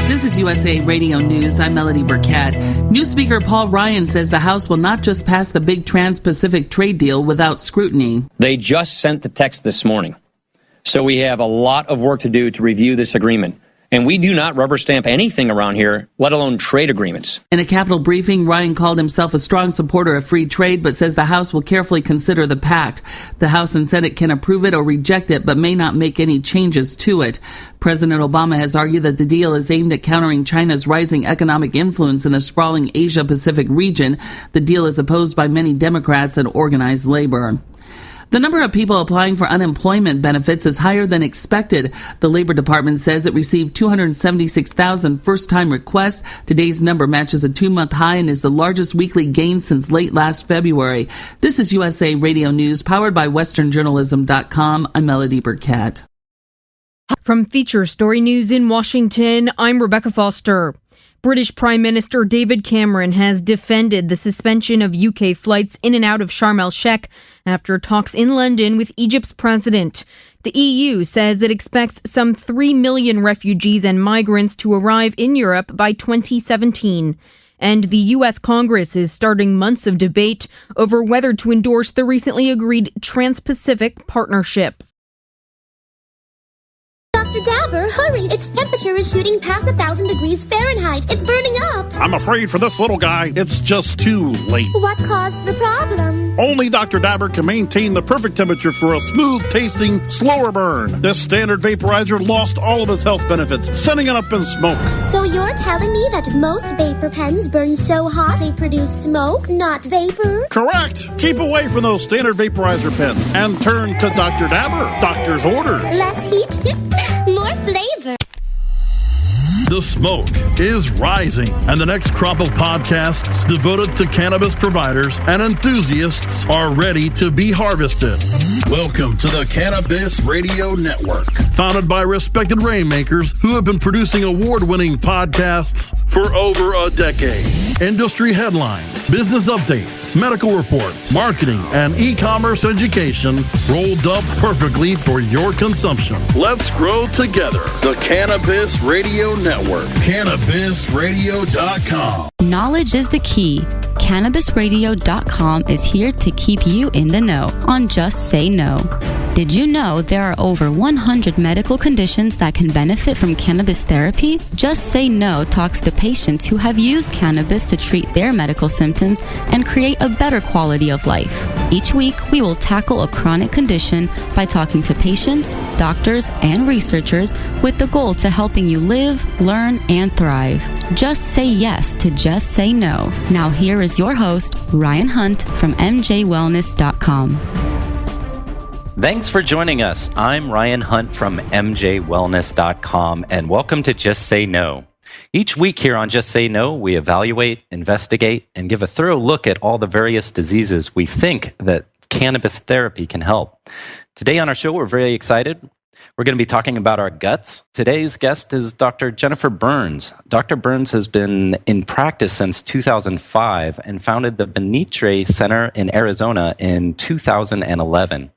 This is USA Radio News. I'm Melody Burkett. New Speaker Paul Ryan says the House will not just pass the big Trans-Pacific trade deal without scrutiny. They just sent the text this morning. So we have a lot of work to do to review this agreement. And we do not rubber stamp anything around here, let alone trade agreements. In a Capitol briefing, Ryan called himself a strong supporter of free trade, but says the House will carefully consider the pact. The House and Senate can approve it or reject it, but may not make any changes to it. President Obama has argued that the deal is aimed at countering China's rising economic influence in the sprawling Asia-Pacific region. The deal is opposed by many Democrats and organized labor. The number of people applying for unemployment benefits is higher than expected. The Labor Department says it received 276,000 first-time requests. Today's number matches a 2-month high and is the largest weekly gain since late last February. This is USA Radio News, powered by westernjournalism.com. I'm Melody Burkett. From Feature Story News in Washington, I'm Rebecca Foster. British Prime Minister David Cameron has defended the suspension of UK flights in and out of Sharm el-Sheikh after talks in London with Egypt's president. The EU says it expects some 3 million refugees and migrants to arrive in Europe by 2017. And the U.S. Congress is starting months of debate over whether to endorse the recently agreed Trans-Pacific Partnership. Dr. Dabber, hurry! Its temperature is shooting past 1,000 degrees Fahrenheit. It's burning up. I'm afraid for this little guy, it's just too late. What caused the problem? Only Dr. Dabber can maintain the perfect temperature for a smooth-tasting, slower burn. This standard vaporizer lost all of its health benefits, sending it up in smoke. So you're telling me that most vapor pens burn so hot they produce smoke, not vapor? Correct. Keep away from those standard vaporizer pens and turn to Dr. Dabber. Doctor's orders. Less heat, more flavor. The smoke is rising, and the next crop of podcasts devoted to cannabis providers and enthusiasts are ready to be harvested. Welcome to the Cannabis Radio Network, founded by respected rainmakers who have been producing award-winning podcasts for over a decade. Industry headlines, business updates, medical reports, marketing, and e-commerce education rolled up perfectly for your consumption. Let's grow together. The Cannabis Radio Network. CannabisRadio.com. Knowledge is the key. CannabisRadio.com is here to keep you in the know on Just Say No. Did you know there are over 100 medical conditions that can benefit from cannabis therapy? Just Say No talks to patients who have used cannabis to treat their medical symptoms and create a better quality of life. Each week, we will tackle a chronic condition by talking to patients, doctors, and researchers with the goal to helping you live, learn, and thrive. Just say yes to Just Say No. Now here is your host, Ryan Hunt from MJWellness.com. Thanks for joining us. I'm Ryan Hunt from MJWellness.com, and welcome to Just Say No. Each week here on Just Say No, we evaluate, investigate, and give a thorough look at all the various diseases we think that cannabis therapy can help. Today on our show, we're very excited. We're going to be talking about our guts. Today's guest is Dr. Jennifer Burns. Dr. Burns has been in practice since 2005 and founded the Benitre Center in Arizona in 2011.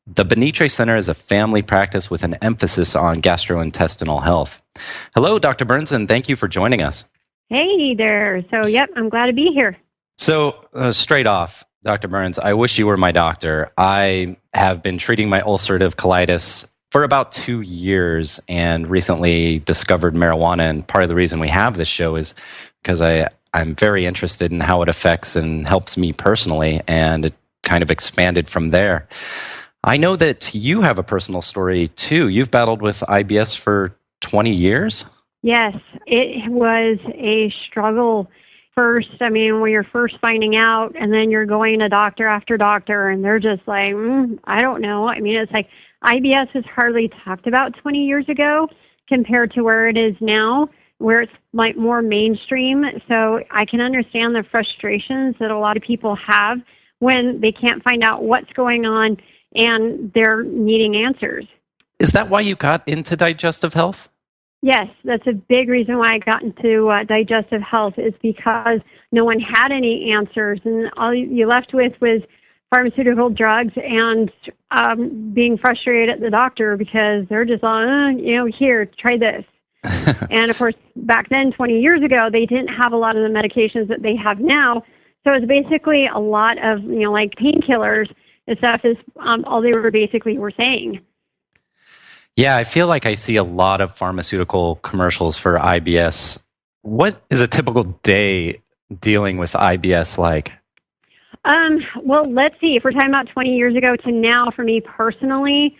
The Benitre Center is a family practice with an emphasis on gastrointestinal health. Hello, Dr. Burns, and thank you for joining us. Hey there. So, I'm glad to be here. So, straight off, Dr. Burns, I wish you were my doctor. I have been treating my ulcerative colitis for about 2 years and recently discovered marijuana. And part of the reason we have this show is because I'm very interested in how it affects and helps me personally, and it kind of expanded from there. I know that you have a personal story too. You've battled with IBS for 20 years? Yes, it was a struggle first. I mean, when you're first finding out and then you're going to doctor after doctor and they're just like, I don't know. I mean, it's like IBS was hardly talked about 20 years ago compared to where it is now, where it's like more mainstream. So I can understand the frustrations that a lot of people have when they can't find out what's going on and they're needing answers. Is that why you got into digestive health? Yes, that's a big reason why I got into digestive health, is because no one had any answers, and all you left with was pharmaceutical drugs and being frustrated at the doctor because they're just on, here, try this. And of course, back then, 20 years ago, they didn't have a lot of the medications that they have now. So it's basically a lot of, like painkillers and stuff is all they were basically were saying. Yeah, I feel like I see a lot of pharmaceutical commercials for IBS. What is a typical day dealing with IBS like? Well, let's see. If we're talking about 20 years ago to now, for me personally,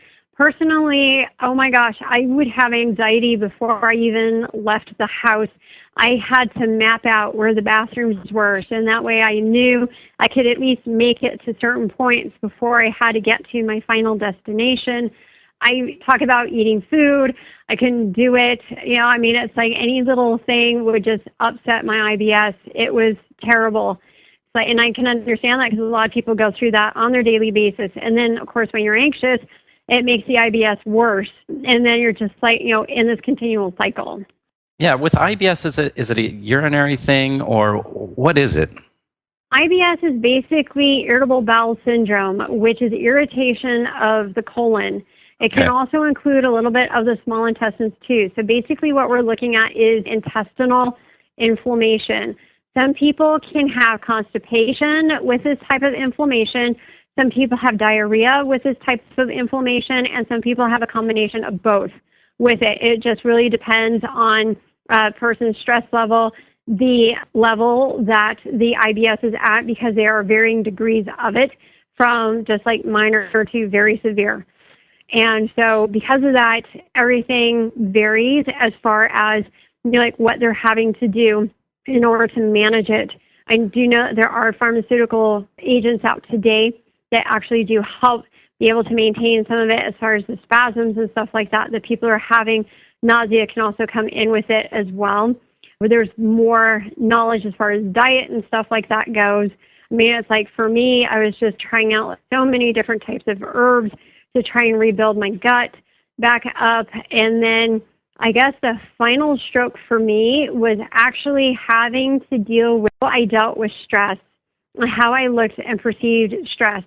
oh my gosh, I would have anxiety before I even left the house. I had to map out where the bathrooms were, so that way I knew I could at least make it to certain points before I had to get to my final destination. I talk about eating food. I couldn't do it. It's like any little thing would just upset my IBS. It was terrible. And I can understand that because a lot of people go through that on their daily basis. And then, of course, when you're anxious, it makes the IBS worse. And then you're just like, in this continual cycle. Yeah, with IBS, is it a urinary thing or what is it? IBS is basically irritable bowel syndrome, which is irritation of the colon. It can also include a little bit of the small intestines too. So basically what we're looking at is intestinal inflammation. Some people can have constipation with this type of inflammation. Some people have diarrhea with this type of inflammation, and some people have a combination of both with it. It just really depends on a person's stress level, the level that the IBS is at, because there are varying degrees of it, from just like minor to very severe. And so because of that, everything varies as far as like what they're having to do in order to manage it. I do know there are pharmaceutical agents out today that actually do help be able to maintain some of it as far as the spasms and stuff like that people are having. Nausea can also come in with it as well. But there's more knowledge as far as diet and stuff like that goes. It's like for me, I was just trying out so many different types of herbs to try and rebuild my gut back up. And then I guess the final stroke for me was actually having to deal with how I dealt with stress, how I looked and perceived stress,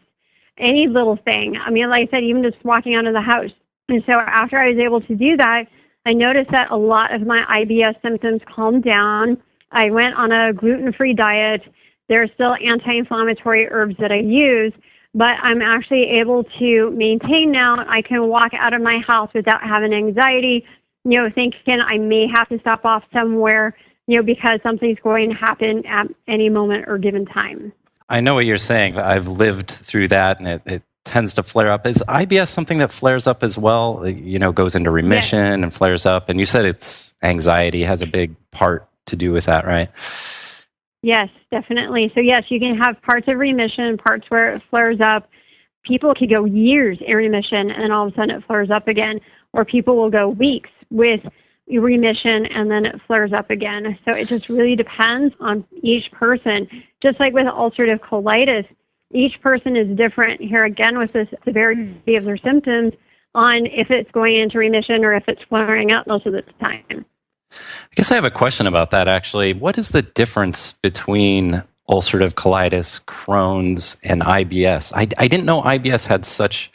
any little thing. Like I said, even just walking out of the house. And so after I was able to do that, I noticed that a lot of my IBS symptoms calmed down. I went on a gluten-free diet. There are still anti-inflammatory herbs that I use, but I'm actually able to maintain now. I can walk out of my house without having anxiety, thinking I may have to stop off somewhere, because something's going to happen at any moment or given time. I know what you're saying. I've lived through that, and it tends to flare up. Is IBS something that flares up as well? Goes into remission and flares up. And you said it's anxiety has a big part to do with that, right? Yes, definitely. So yes, you can have parts of remission, parts where it flares up. People could go years in remission and all of a sudden it flares up again, or people will go weeks with remission and then it flares up again. So it just really depends on each person. Just like with ulcerative colitis, each person is different here again with the severity of their symptoms on if it's going into remission or if it's flaring up most of the time. I guess I have a question about that, actually. What is the difference between ulcerative colitis, Crohn's, and IBS? I didn't know IBS had such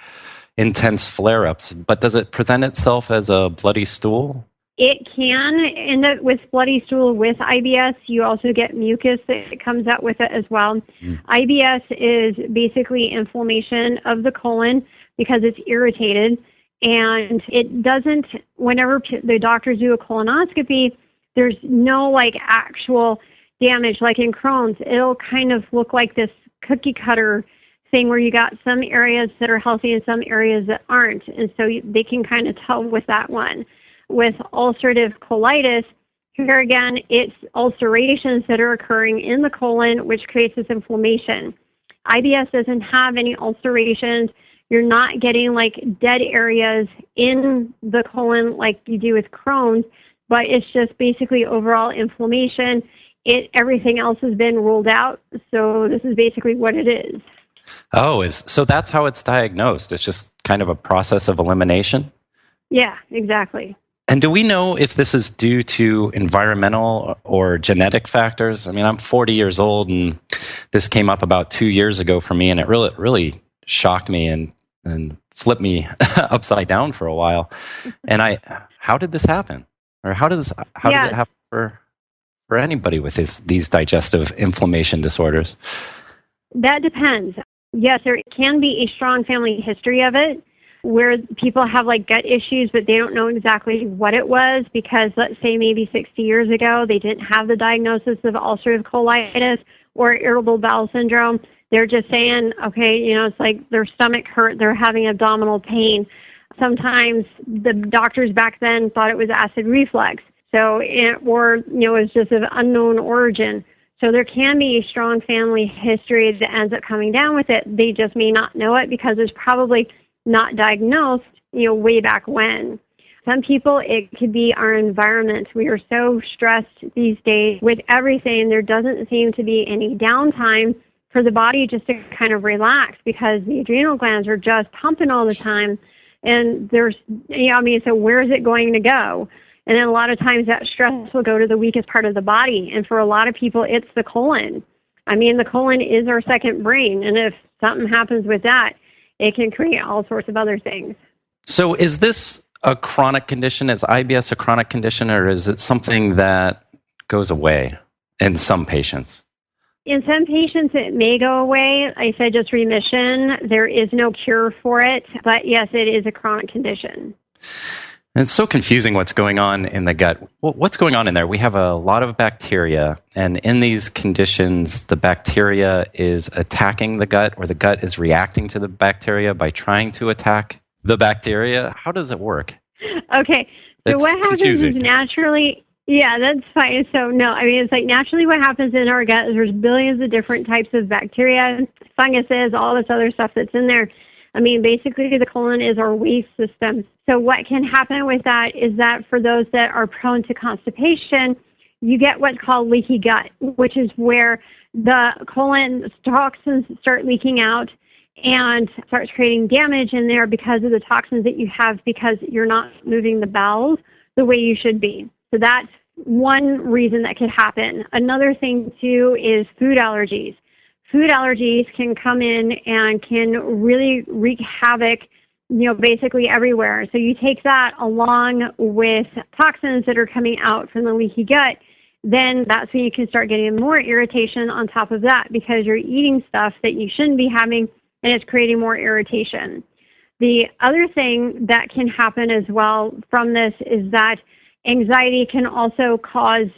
intense flare-ups, but does it present itself as a bloody stool? It can end up with bloody stool with IBS. You also get mucus that comes out with it as well. IBS is basically inflammation of the colon because it's irritated. And it doesn't, whenever the doctors do a colonoscopy, there's no actual damage. Like in Crohn's, it'll kind of look like this cookie cutter thing where you got some areas that are healthy and some areas that aren't. And so they can kind of tell with that one. With ulcerative colitis, here again, it's ulcerations that are occurring in the colon, which creates this inflammation. IBS doesn't have any ulcerations. You're not getting dead areas in the colon like you do with Crohn's, but it's just basically overall inflammation. Everything else has been ruled out, so this is basically what it is. Oh, so that's how it's diagnosed. It's just kind of a process of elimination? Yeah, exactly. And do we know if this is due to environmental or genetic factors? I'm 40 years old, and this came up about 2 years ago for me, and it really shocked me and flipped me upside down for a while. And how did this happen? Or how does it happen for anybody with these digestive inflammation disorders? That depends. Yes, there can be a strong family history of it, where people have like gut issues, but they don't know exactly what it was because, let's say, maybe 60 years ago, they didn't have the diagnosis of ulcerative colitis or irritable bowel syndrome. They're just saying, okay, it's like their stomach hurt, they're having abdominal pain. Sometimes the doctors back then thought it was acid reflux. So, it was just of unknown origin. So there can be a strong family history that ends up coming down with it. They just may not know it because it's probably not diagnosed, way back when. Some people, it could be our environment. We are so stressed these days with everything. There doesn't seem to be any downtime for the body just to kind of relax because the adrenal glands are just pumping all the time. And so where is it going to go? And then a lot of times that stress will go to the weakest part of the body. And for a lot of people, it's the colon. The colon is our second brain. And if something happens with that, it can create all sorts of other things. So is this a chronic condition? Is IBS a chronic condition, or is it something that goes away in some patients? In some patients, it may go away. I said just remission. There is no cure for it. But yes, it is a chronic condition. And it's so confusing what's going on in the gut. What's going on in there? We have a lot of bacteria, and in these conditions, the bacteria is attacking the gut, or the gut is reacting to the bacteria by trying to attack the bacteria. How does it work? Okay, so what happens is naturally, that's fine. So no, it's like naturally what happens in our gut is there's billions of different types of bacteria, funguses, all this other stuff that's in there. Basically the colon is our waste system. So what can happen with that is that for those that are prone to constipation, you get what's called leaky gut, which is where the colon toxins start leaking out and starts creating damage in there because of the toxins that you have because you're not moving the bowels the way you should be. So that's one reason that could happen. Another thing, too, is food allergies. Food allergies can come in and can really wreak havoc, basically everywhere. So you take that along with toxins that are coming out from the leaky gut, then that's when you can start getting more irritation on top of that because you're eating stuff that you shouldn't be having and it's creating more irritation. The other thing that can happen as well from this is that anxiety can also cause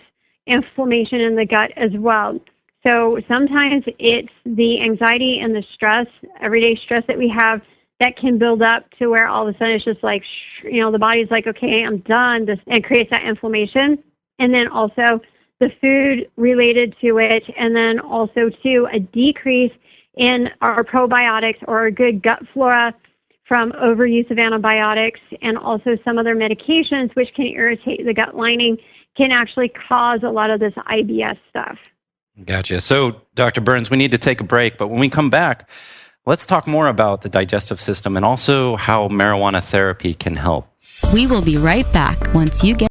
inflammation in the gut as well. So sometimes it's the anxiety and the stress, everyday stress that we have that can build up to where all of a sudden it's just like, the body's like, okay, I'm done, and creates that inflammation. And then also the food related to it, and then also, too, a decrease in our probiotics or our good gut flora from overuse of antibiotics and also some other medications which can irritate the gut lining can actually cause a lot of this IBS stuff. Gotcha. So, Dr. Burns, we need to take a break, but when we come back, let's talk more about the digestive system and also how marijuana therapy can help. We will be right back once you get